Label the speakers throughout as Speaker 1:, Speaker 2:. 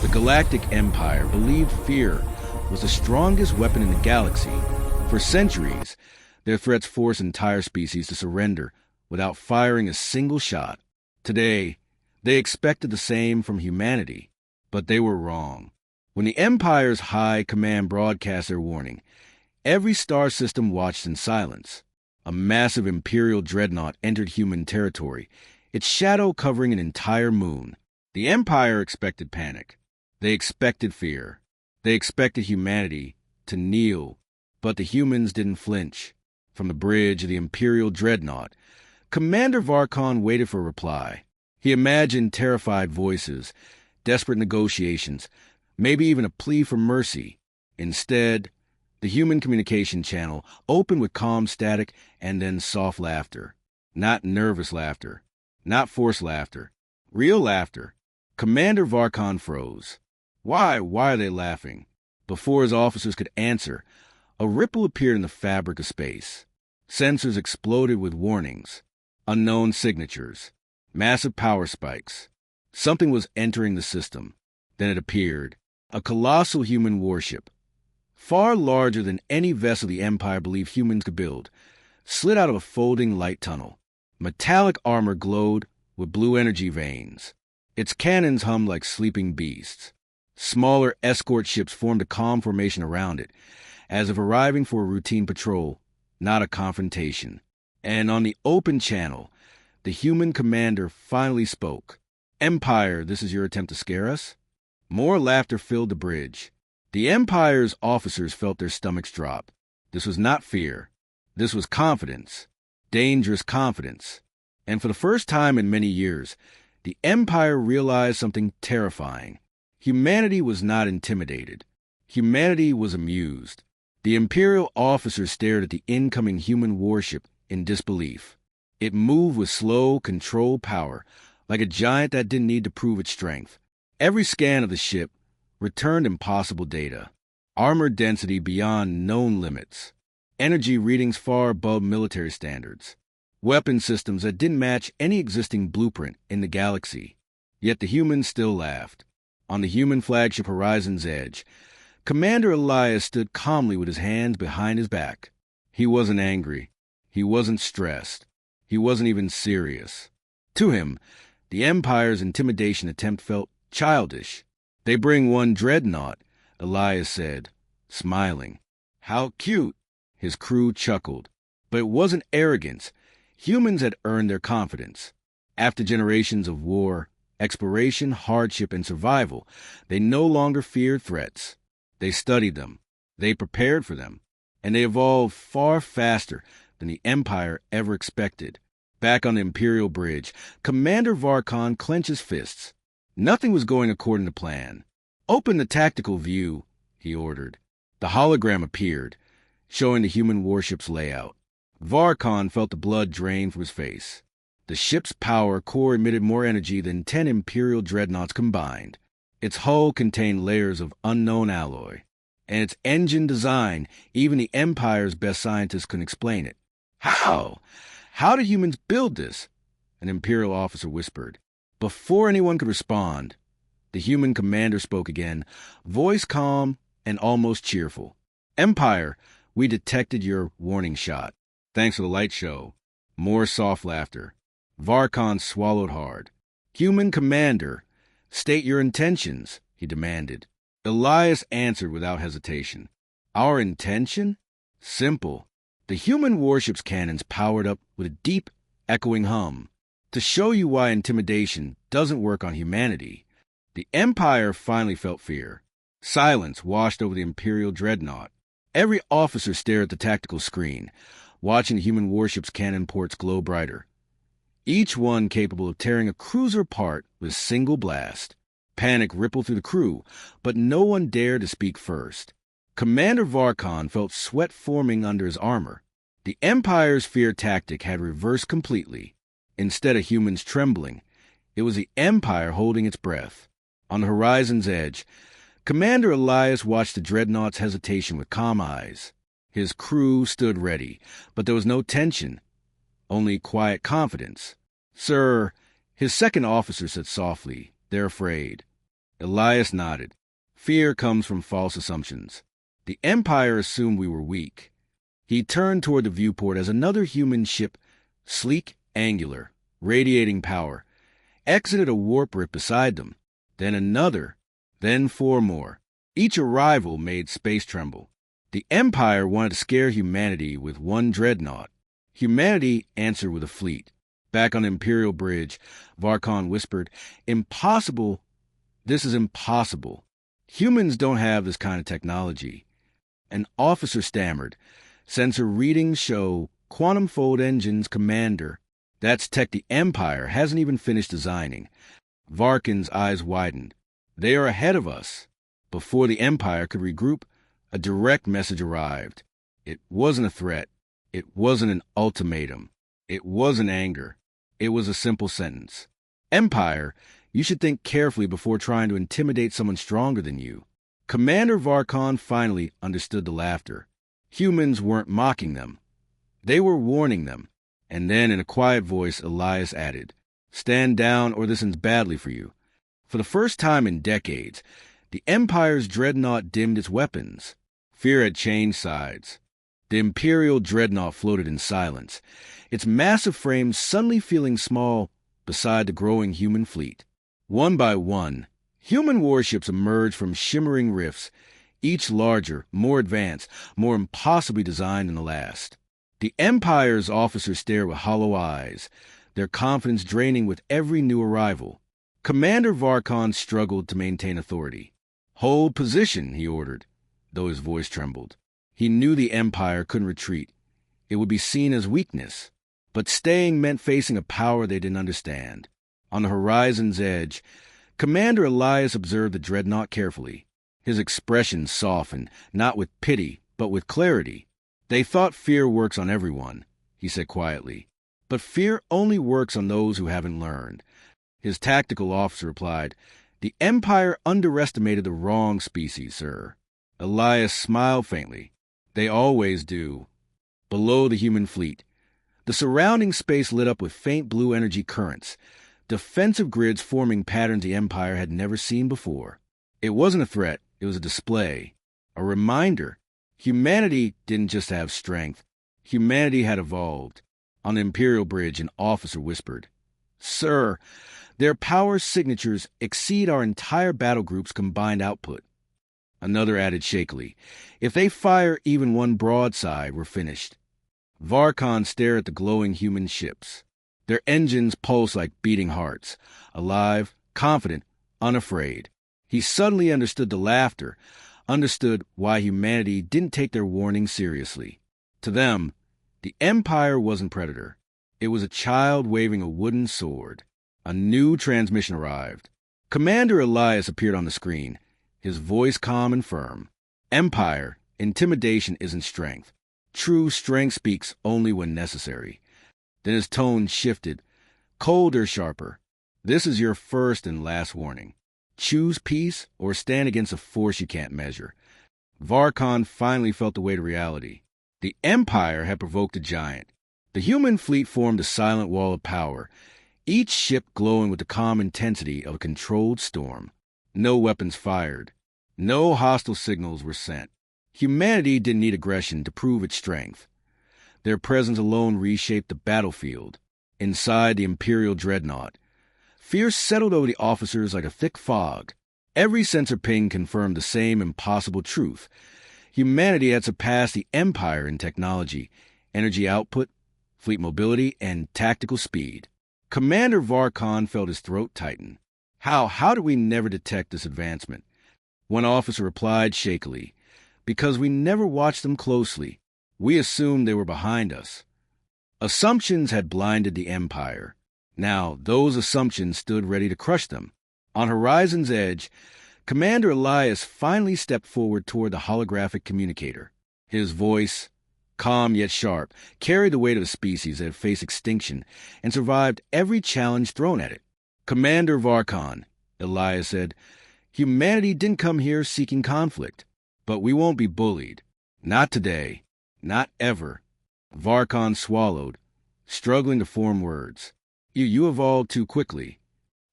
Speaker 1: The Galactic Empire believed fear was the strongest weapon in the galaxy. For centuries, their threats forced entire species to surrender without firing a single shot. Today, they expected the same from humanity, but they were wrong. When the Empire's High Command broadcast their warning, every star system watched in silence. A massive Imperial dreadnought entered human territory, its shadow covering an entire moon. The Empire expected panic. They expected fear. They expected humanity to kneel, but the humans didn't flinch. From the bridge of the Imperial dreadnought, Commander Varkon waited for a reply. He imagined terrified voices, desperate negotiations, maybe even a plea for mercy. Instead, the human communication channel opened with calm static and then soft laughter. Not nervous laughter. Not forced laughter. Real laughter. Commander Varkon froze. Why are they laughing? Before his officers could answer, a ripple appeared in the fabric of space. Sensors exploded with warnings. Unknown signatures. Massive power spikes. Something was entering the system. Then it appeared. A colossal human warship, far larger than any vessel the Empire believed humans could build, slid out of a folding light tunnel. Metallic armor glowed with blue energy veins. Its cannons hummed like sleeping beasts. Smaller escort ships formed a calm formation around it, as if arriving for a routine patrol, not a confrontation. And on the open channel, the human commander finally spoke. "Empire, this is your attempt to scare us?" More laughter filled the bridge. The Empire's officers felt their stomachs drop. This was not fear. This was confidence. Dangerous confidence. And for the first time in many years, the Empire realized something terrifying. Humanity was not intimidated. Humanity was amused. The Imperial officers stared at the incoming human warship in disbelief. It moved with slow, controlled power, like a giant that didn't need to prove its strength. Every scan of the ship returned impossible data. Armor density beyond known limits. Energy readings far above military standards. Weapon systems that didn't match any existing blueprint in the galaxy. Yet the humans still laughed. On the human flagship Horizon's edge, Commander Elias stood calmly with his hands behind his back. He wasn't angry. He wasn't stressed. He wasn't even serious. To him, the Empire's intimidation attempt felt childish. "They bring one dreadnought," Elias said, smiling. "How cute." His crew chuckled. But it wasn't arrogance. Humans had earned their confidence. After generations of war, exploration, hardship, and survival, they no longer feared threats. They studied them. They prepared for them. And they evolved far faster than the Empire ever expected. Back on the Imperial Bridge, Commander Varkon clenched his fists. Nothing was going according to plan. "Open the tactical view," he ordered. The hologram appeared, showing the human warship's layout. Varkon felt the blood drain from his face. The ship's power core emitted more energy than 10 Imperial dreadnoughts combined. Its hull contained layers of unknown alloy. And its engine design, even the Empire's best scientists couldn't explain it. "How? How did humans build this?" an Imperial officer whispered. Before anyone could respond, the human commander spoke again, voice calm and almost cheerful. "Empire, we detected your warning shot. Thanks for the light show." More soft laughter. Varkon swallowed hard. "Human commander, state your intentions," he demanded. Elias answered without hesitation. "Our intention? Simple. The human warship's cannons powered up with a deep, echoing hum. To show you why intimidation doesn't work on humanity." The Empire finally felt fear. Silence washed over the Imperial dreadnought. Every officer stared at the tactical screen, watching the human warship's cannon ports glow brighter. Each one capable of tearing a cruiser apart with a single blast. Panic rippled through the crew, but no one dared to speak first. Commander Varkon felt sweat forming under his armor. The Empire's fear tactic had reversed completely. Instead of humans trembling, it was the Empire holding its breath. On the horizon's edge, Commander Elias watched the dreadnought's hesitation with calm eyes. His crew stood ready, but there was no tension, only quiet confidence. "Sir," his second officer said softly, "they're afraid." Elias nodded. Fear comes from false assumptions. The Empire assumed we were weak. He turned toward the viewport as another human ship, sleek, angular, radiating power, exited a warp rift beside them. Then another, then four more. Each arrival made space tremble. The Empire wanted to scare humanity with one dreadnought. Humanity answered with a fleet. Back on the Imperial Bridge, Varkon whispered, "Impossible. This is impossible. Humans don't have this kind of technology." An officer stammered, "Sensor readings show quantum fold engines, Commander. That's tech the Empire hasn't even finished designing." Varkin's eyes widened. "They are ahead of us." Before the Empire could regroup, a direct message arrived. It wasn't a threat. It wasn't an ultimatum. It wasn't anger. It was a simple sentence. "Empire, you should think carefully before trying to intimidate someone stronger than you." Commander Varkon finally understood the laughter. Humans weren't mocking them. They were warning them. And then, in a quiet voice, Elias added, "Stand down or this ends badly for you." For the first time in decades, the Empire's dreadnought dimmed its weapons. Fear had changed sides. The Imperial dreadnought floated in silence, its massive frame suddenly feeling small beside the growing human fleet. One by one, human warships emerged from shimmering rifts, each larger, more advanced, more impossibly designed than the last. The Empire's officers stared with hollow eyes, their confidence draining with every new arrival. Commander Varkon struggled to maintain authority. "Hold position," he ordered, though his voice trembled. He knew the Empire couldn't retreat. It would be seen as weakness. But staying meant facing a power they didn't understand. On the horizon's edge, Commander Elias observed the dreadnought carefully. His expression softened, not with pity, but with clarity. "They thought fear works on everyone," he said quietly. "But fear only works on those who haven't learned." His tactical officer replied, "The Empire underestimated the wrong species, sir." Elias smiled faintly. "They always do." Below the human fleet, the surrounding space lit up with faint blue energy currents, defensive grids forming patterns the Empire had never seen before. It wasn't a threat, it was a display, a reminder. Humanity didn't just have strength. Humanity had evolved. On the Imperial Bridge, an officer whispered, "Sir, their power signatures exceed our entire battle group's combined output." Another added shakily, "If they fire even one broadside, we're finished." Varkon stared at the glowing human ships. Their engines pulsed like beating hearts, alive, confident, unafraid. He suddenly understood the laughter, understood why humanity didn't take their warning seriously. To them, the Empire wasn't Predator. It was a child waving a wooden sword. A new transmission arrived. Commander Elias appeared on the screen, his voice calm and firm. "Empire, intimidation isn't strength. True strength speaks only when necessary." Then his tone shifted, colder, sharper. "This is your first and last warning. Choose peace or stand against a force you can't measure." Varkon finally felt the weight of reality. The Empire had provoked a giant. The human fleet formed a silent wall of power, each ship glowing with the calm intensity of a controlled storm. No weapons fired. No hostile signals were sent. Humanity didn't need aggression to prove its strength. Their presence alone reshaped the battlefield. Inside the Imperial dreadnought, fear settled over the officers like a thick fog. Every sensor ping confirmed the same impossible truth. Humanity had surpassed the Empire in technology, energy output, fleet mobility, and tactical speed. Commander Varkon felt his throat tighten. How did we never detect this advancement?" One officer replied shakily, "Because we never watched them closely. We assumed they were behind us." Assumptions had blinded the Empire. Now those assumptions stood ready to crush them. On horizon's edge, Commander Elias finally stepped forward toward the holographic communicator. His voice, calm yet sharp, carried the weight of a species that had faced extinction and survived every challenge thrown at it. "Commander Varkon," Elias said, "humanity didn't come here seeking conflict, but we won't be bullied. Not today. Not ever." Varkon swallowed, struggling to form words. You evolved too quickly."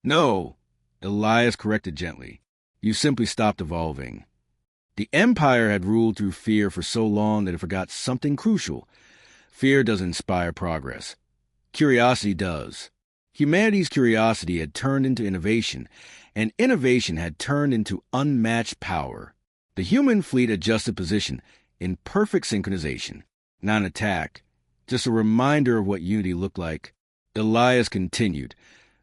Speaker 1: "No," Elias corrected gently. You simply stopped evolving. The Empire had ruled through fear for so long that it forgot something crucial. Fear doesn't inspire progress. Curiosity does. Humanity's curiosity had turned into innovation, and innovation had turned into unmatched power. The human fleet adjusted position in perfect synchronization. Not an attack, just a reminder of what unity looked like. Elias continued,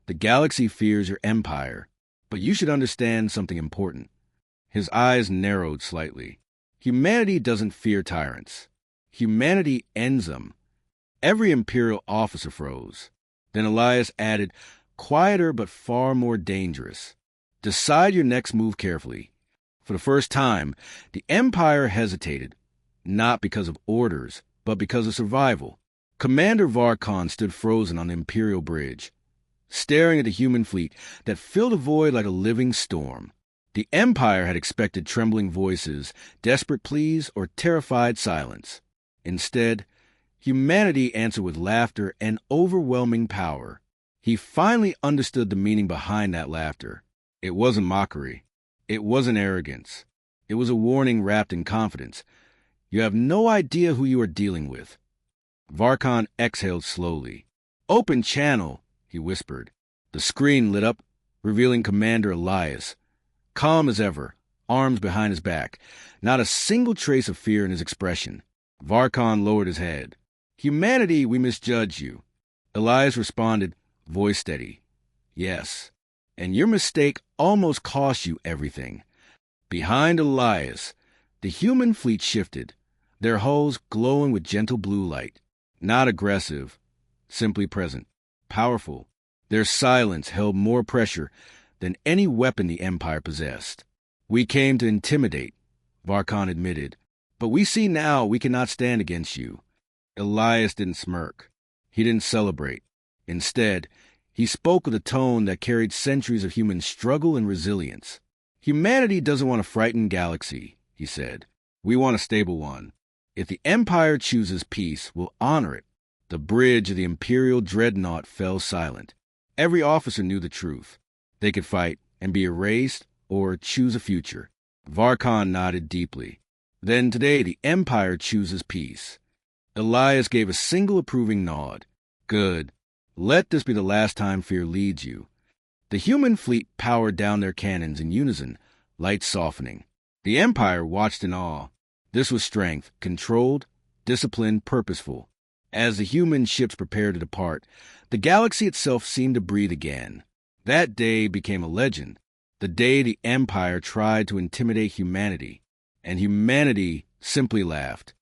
Speaker 1: "The galaxy fears your empire, but you should understand something important." His eyes narrowed slightly. Humanity doesn't fear tyrants. Humanity ends them. Every Imperial officer froze. Then Elias added, quieter but far more dangerous. "Decide your next move carefully." For the first time, the Empire hesitated, not because of orders, but because of survival. Commander Varkon stood frozen on the Imperial bridge, staring at the human fleet that filled a void like a living storm. The Empire had expected trembling voices, desperate pleas, or terrified silence. Instead, humanity answered with laughter and overwhelming power. He finally understood the meaning behind that laughter. It wasn't mockery. It wasn't arrogance. It was a warning wrapped in confidence. You have no idea who you are dealing with. Varkon exhaled slowly. "Open channel," he whispered. The screen lit up, revealing Commander Elias. Calm as ever, arms behind his back, not a single trace of fear in his expression. Varkon lowered his head. "Humanity, we misjudge you." Elias responded, voice steady. "Yes, and your mistake almost cost you everything." Behind Elias, the human fleet shifted, their hulls glowing with gentle blue light. Not aggressive, simply present, powerful. Their silence held more pressure than any weapon the Empire possessed. "We came to intimidate," Varkon admitted, "but we see now we cannot stand against you." Elias didn't smirk. He didn't celebrate. Instead, he spoke with a tone that carried centuries of human struggle and resilience. "Humanity doesn't want a frightened galaxy," he said. "We want a stable one. If the Empire chooses peace, we'll honor it." The bridge of the Imperial dreadnought fell silent. Every officer knew the truth. They could fight and be erased or choose a future. Varkon nodded deeply. "Then today the Empire chooses peace." Elias gave a single approving nod. "Good. Let this be the last time fear leads you." The human fleet powered down their cannons in unison, lights softening. The Empire watched in awe. This was strength, controlled, disciplined, purposeful. As the human ships prepared to depart, the galaxy itself seemed to breathe again. That day became a legend, the day the Empire tried to intimidate humanity, and humanity simply laughed.